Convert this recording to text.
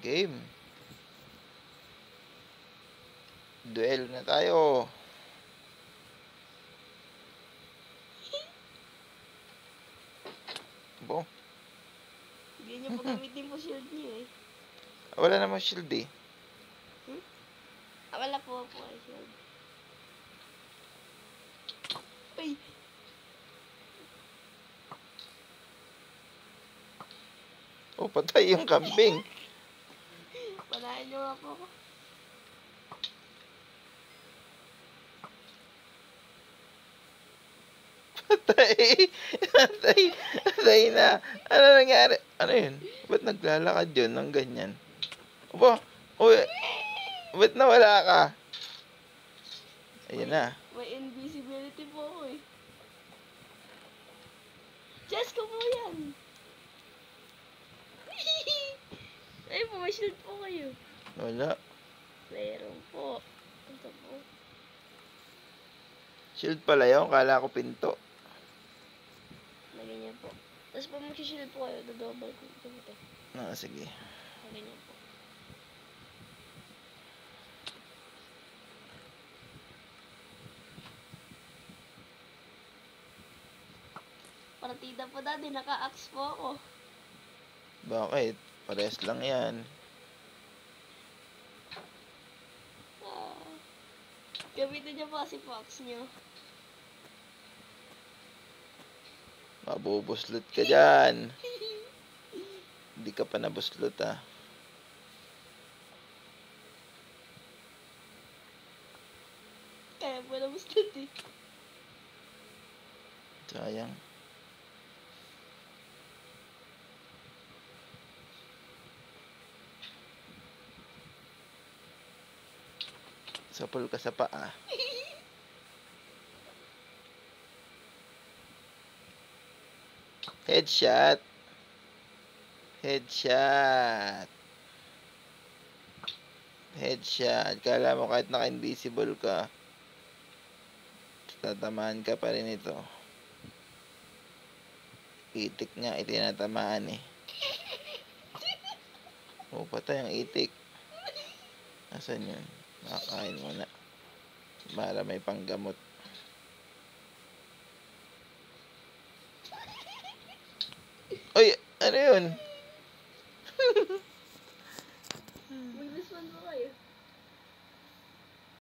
Game. Duel na tayo. Bo. Hindi niyo pa gamitin po shield niyo eh. Wala namang shield eh. Wala po ay shield. Ay! Oh, patay yung kambing. Panahin niyo nga po ako. Patay. Patay na. Ano nangyari? Ano yun? Ba't naglalakad yun ng ganyan? Aba, uy. Ba't nawala ka? Ayun na. May invisibility po ako eh. Chest ko po yan. Ay po, may shield po kayo. Wala. Meron po. Ito po. Shield pala yun. Kala ko pinto. Lagyan niya po. Tapos pag mag-shield po kayo, double ko ito. Sige. Lagyan niya po. Partida po dati, naka-axe po ako. Bakit? Pares lang yan. Gamitin niyo po kasi axe niyo. Mabubuslot ka dyan. Hindi ka pa nabuslot ah. Kaya po nabuslot eh. Sayang. Sapol ka sa paa. Headshot. Headshot. Headshot. Kala mo kahit naka-invisible ka, tatamaan ka pa rin ito. Itik nga, itinatamaan eh. Oh, patay ang itik. Nasaan yun? Makakain muna. Para may panggamot. Uy, ano yun?